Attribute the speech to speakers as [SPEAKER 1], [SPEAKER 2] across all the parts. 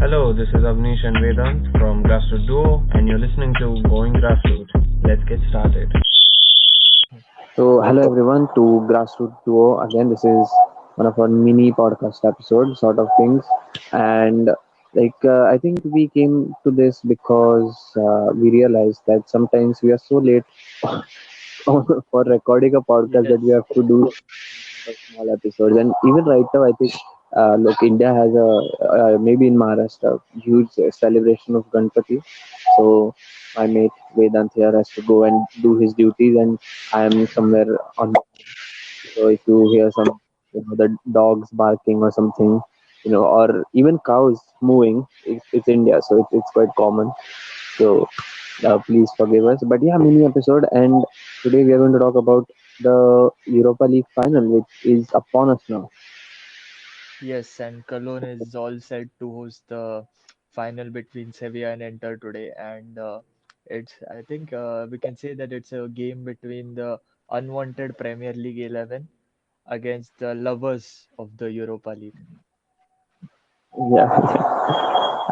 [SPEAKER 1] Hello, this is Avnish and Vedant from Grassroot Duo, and you're listening to Going Grassroot. Let's get started.
[SPEAKER 2] So, hello everyone to Grassroots Duo. Again, this is one of our mini podcast episodes, sort of things. And I think we came to this because we realized that sometimes we are so late for recording a podcast that we
[SPEAKER 3] Yes,
[SPEAKER 2] have to do small episodes. And even right now, I think, look, India has maybe in Maharashtra, huge celebration of Ganpati. So my mate Vedant here has to go and do his duties, and I am somewhere on. So if you hear some, the dogs barking or something, or even cows moving, it's India, so it's quite common. So please forgive us. But yeah, mini episode, and today we are going to talk about the Europa League final, which is upon us now.
[SPEAKER 3] yes, and Cologne is all set to host the final between Sevilla and Inter today, and I think we can say that it's a game between the unwanted Premier League 11 against the lovers of the Europa League.
[SPEAKER 2] Yeah,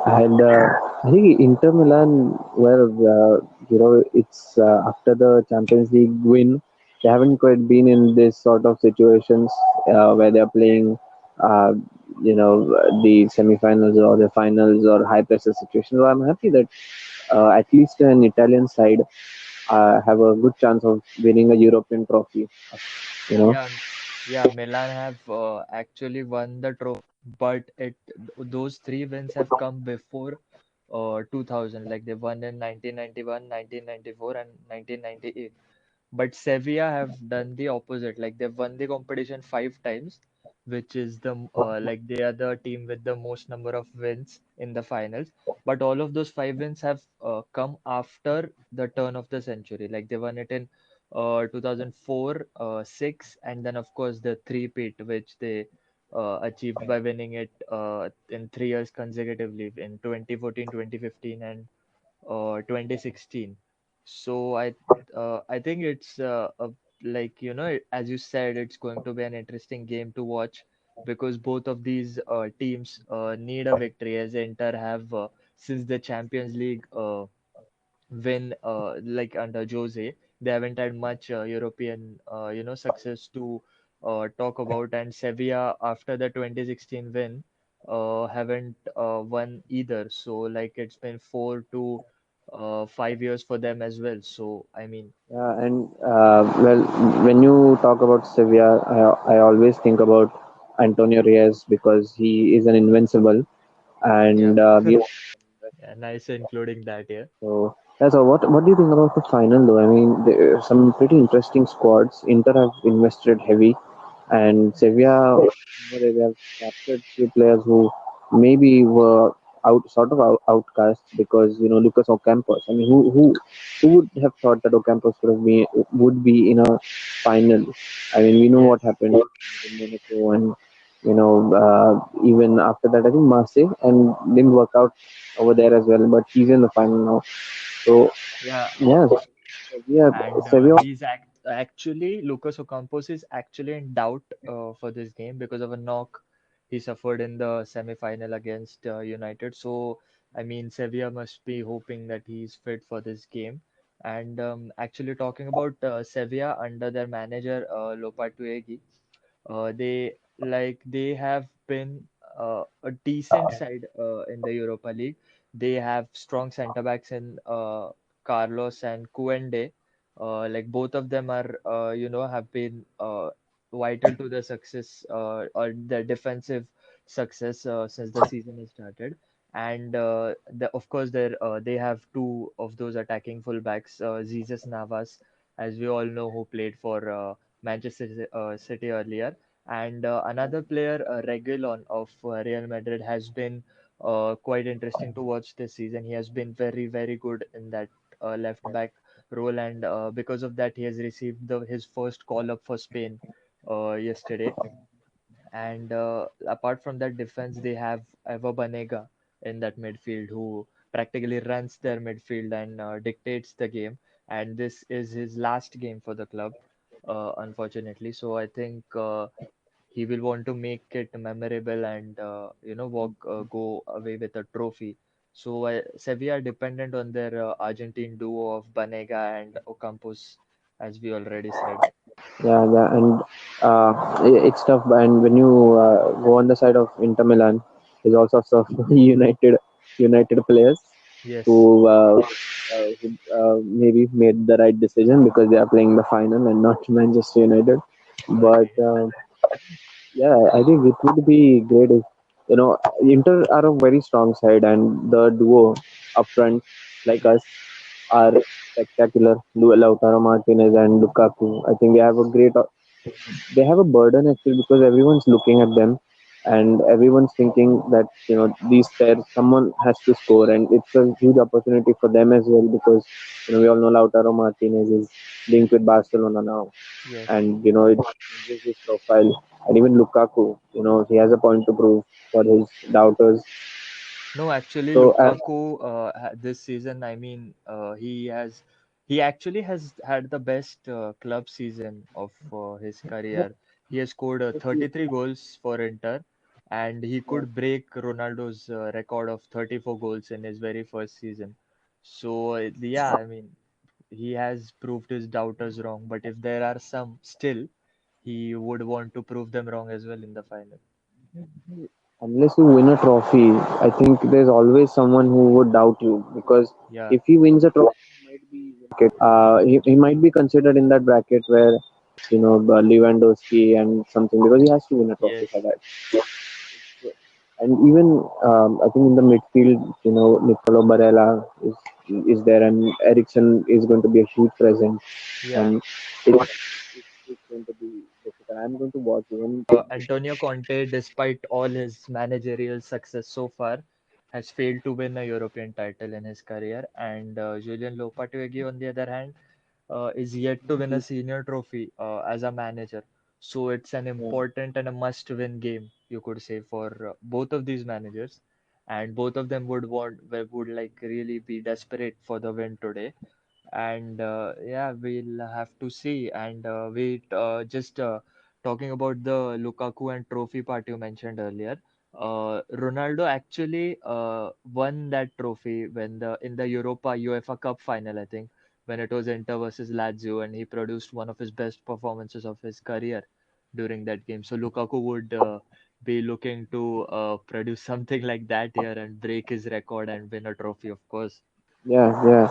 [SPEAKER 2] and I think Inter Milan, well, it's after the Champions League win, they haven't quite been in this sort of situations where they're playing, uh, the semi-finals or the finals or high pressure situations. So I'm happy that at least an Italian side have a good chance of winning a European trophy. You know.
[SPEAKER 3] Yeah, yeah, Milan have actually won the trophy, but those three wins have come before 2000. Like they won in 1991, 1994, and 1998. But Sevilla have done the opposite. Like they've won the competition five times, which is like they are the team with the most number of wins in the finals. But all of those five wins have come after the turn of the century. Like they won it in 2004, 6, and then of course the three-peat, which they achieved by winning it in 3 years consecutively in 2014, 2015, and 2016. So I think it's like as you said, it's going to be an interesting game to watch because both of these teams need a victory as Inter have since the Champions League win like under Jose, they haven't had much European success to talk about, and Sevilla after the 2016 win haven't won either. So like it's been 4 to 5 years for them as well. So I mean,
[SPEAKER 2] Yeah, and well, when you talk about Sevilla, I always think about Antonio Reyes because he is an invincible,
[SPEAKER 3] yeah,
[SPEAKER 2] and we
[SPEAKER 3] yeah, nice including that. Yeah,
[SPEAKER 2] so yeah. So what do you think about the final though? I mean, there are some pretty interesting squads. Inter have invested heavy, and
[SPEAKER 3] yes.
[SPEAKER 2] Sevilla, they have captured few players who maybe were outcast because Lucas Ocampos. I mean, who would have thought that Ocampos would be in a final? I mean, we know what
[SPEAKER 3] Yes.
[SPEAKER 2] happened in Monaco, and even after that, I think Marseille and didn't work out over there as well. But he's in the final now, so
[SPEAKER 3] Yeah,
[SPEAKER 2] yeah, Sevilla,
[SPEAKER 3] and
[SPEAKER 2] Sevilla.
[SPEAKER 3] actually Lucas Ocampos is actually in doubt for this game because of a knock he suffered in the semi-final against United. So I mean Sevilla must be hoping that he's fit for this game. And actually talking about Sevilla under their manager Lopetegui, they have been a decent side in the Europa League. They have strong centre backs in Carlos and Kuende. Like both of them are have been vital to the success or the defensive success since the season has started. And of course they have two of those attacking fullbacks, Jesus Navas, as we all know, who played for Manchester City earlier. And another player, Reguilon of Real Madrid, has been quite interesting to watch this season. He has been very, very good in that left back role, and because of that, he has received his first call up for Spain yesterday. And apart from that defense, they have Eva Banega in that midfield who practically runs their midfield and dictates the game. And this is his last game for the club, unfortunately. So I think. he will want to make it memorable and go away with a trophy. So Sevilla are dependent on their Argentine duo of Banega and Ocampos, as we already said.
[SPEAKER 2] Yeah, and it's tough. And when you go on the side of Inter Milan, there's all sorts of United players
[SPEAKER 3] Yes,
[SPEAKER 2] who, maybe made the right decision because they are playing the final and not Manchester United. But
[SPEAKER 3] okay.
[SPEAKER 2] yeah, I think it would be great if Inter are a very strong side, and the duo up front like us are spectacular. Lautaro Martinez and Lukaku. I think they have a burden actually because everyone's looking at them and everyone's thinking that these pairs someone has to score, and it's a huge opportunity for them as well because we all know Lautaro Martinez is linked with Barcelona now,
[SPEAKER 3] Yes.
[SPEAKER 2] and it changes his profile. And even Lukaku, he has a point to prove for his doubters.
[SPEAKER 3] No, actually,
[SPEAKER 2] So
[SPEAKER 3] Lukaku this season, I mean, he actually has had the best club season of his career. He has scored 33 goals for Inter, and he could break Ronaldo's record of 34 goals in his very first season. So, yeah, I mean, he has proved his doubters wrong, but if there are some still, he would want to prove them wrong as well in the final.
[SPEAKER 2] unless you win a trophy, I think there's always someone who would doubt you because
[SPEAKER 3] Yeah,
[SPEAKER 2] if he wins a trophy, he might be considered in that bracket where Lewandowski and something because he has to win a trophy for
[SPEAKER 3] yes,
[SPEAKER 2] that. And even I think in the midfield, Nicolo Barella is there, and Ericsson is going to be a huge presence,
[SPEAKER 3] yeah.
[SPEAKER 2] and it's going to be difficult. I'm going to watch even.
[SPEAKER 3] Antonio Conte, despite all his managerial success so far, has failed to win a European title in his career. And Julian Lopetegui, on the other hand, is yet to win a senior trophy as a manager. So it's an important and a must-win game, you could say, for both of these managers. And both of them would like really be desperate for the win today. And yeah, we'll have to see. And we just talking about the Lukaku and trophy part you mentioned earlier. Ronaldo actually won that trophy when the in the UEFA Cup final, I think, when it was Inter versus Lazio, and he produced one of his best performances of his career during that game. So Lukaku would be looking to produce something like that here and break his record and win a trophy, of course.
[SPEAKER 2] Yeah.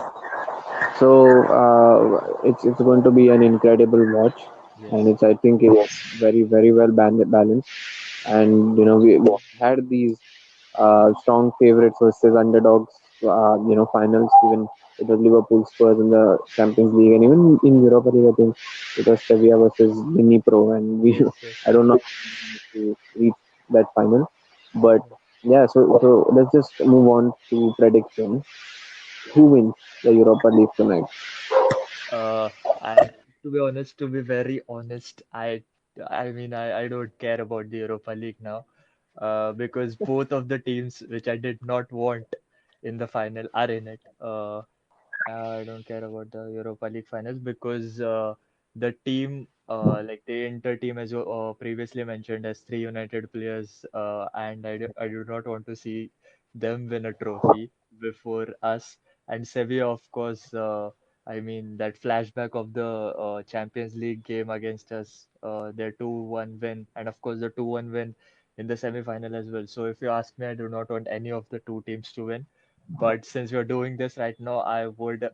[SPEAKER 2] So it's going to be an incredible watch, and
[SPEAKER 3] Yes.
[SPEAKER 2] it's I think it's very well balanced. And we had these strong favorites versus underdogs. Finals. Even it was Liverpool Spurs in the Champions League, and even in Europa League, I think it was Sevilla versus Dnipro, and we
[SPEAKER 3] Yes, yes.
[SPEAKER 2] I don't know to reach that final, but yeah. So let's just move on to prediction. Who wins the Europa League tonight?
[SPEAKER 3] Uh, I to be very honest, I mean, I don't care about the Europa League now, because both of the teams which I did not want in the final are in it. I don't care about the Europa League finals because the team, like the Inter team, as you previously mentioned, has three United players, and I do not want to see them win a trophy before us. And Sevilla, of course, I mean, that flashback of the Champions League game against us, their 2-1 win, and of course, the 2-1 win in the semi-final as well. So, if you ask me, I do not want any of the two teams to win. But since we're doing this right now, I would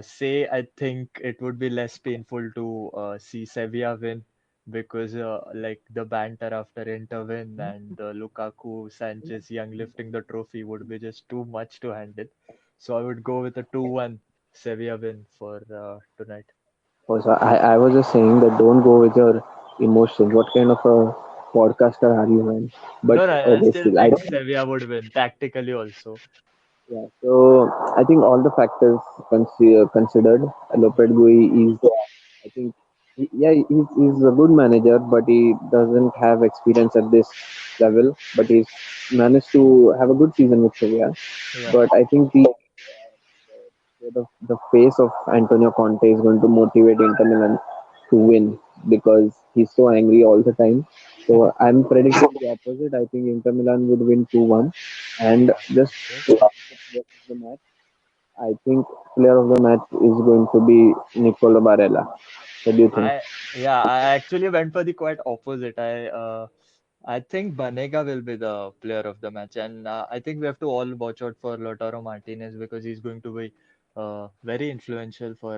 [SPEAKER 3] say I think it would be less painful to see Sevilla win because like the banter after Inter win and Lukaku, Sanchez, Young lifting the trophy would be just too much to handle. So I would go with a 2-1 Sevilla win for tonight.
[SPEAKER 2] Also, I was just saying that don't go with your emotions. What kind of a podcaster are you, man? But
[SPEAKER 3] No, no, I
[SPEAKER 2] okay,
[SPEAKER 3] still
[SPEAKER 2] still, I
[SPEAKER 3] think
[SPEAKER 2] don't.
[SPEAKER 3] Sevilla would win tactically also.
[SPEAKER 2] Yeah. So I think all the factors considered,
[SPEAKER 3] Yeah.
[SPEAKER 2] Lopetegui is. I think, he's a good manager, but he doesn't have experience at this level. But he's managed to have a good season with Sevilla.
[SPEAKER 3] Yeah.
[SPEAKER 2] But I think the face of Antonio Conte is going to motivate Inter Milan to win because he's so angry all the time. So I'm predicting the opposite. I think Inter Milan would win 2-1. And just
[SPEAKER 3] Okay.
[SPEAKER 2] to ask the player of the match, I think player of the match is going to be Nicolo Barella. What do you think?
[SPEAKER 3] I actually went for the quite opposite. I think Banega will be the player of the match, and I think we have to all watch out for Lautaro Martinez because he's going to be very influential for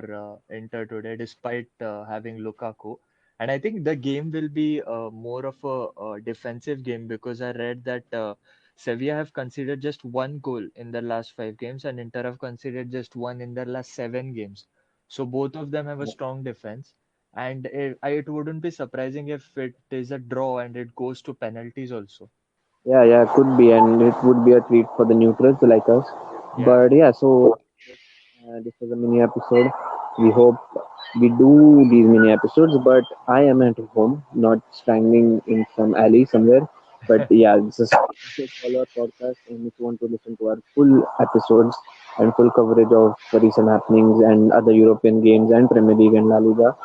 [SPEAKER 3] Inter today, despite having Lukaku. And I think the game will be more of a defensive game because I read that Sevilla have conceded just one goal in their last 5 games, and Inter have conceded just one in their last 7 games. So both of them have a strong defense. And it wouldn't be surprising if it is a draw and it goes to penalties also.
[SPEAKER 2] Yeah, could be, and it would be a treat for the neutrals like us.
[SPEAKER 3] Yeah.
[SPEAKER 2] But yeah, so this was a mini episode. We hope we do these mini episodes, but I am at home, not standing in some alley somewhere. But yeah, just follow our podcast, and if you want to listen to our full episodes and full coverage of the recent happenings and other European games and Premier League and La Liga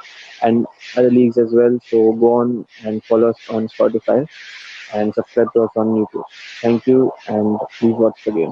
[SPEAKER 2] and other leagues as well, so go on and follow us on Spotify and subscribe to us on YouTube. Thank you, and please watch the game.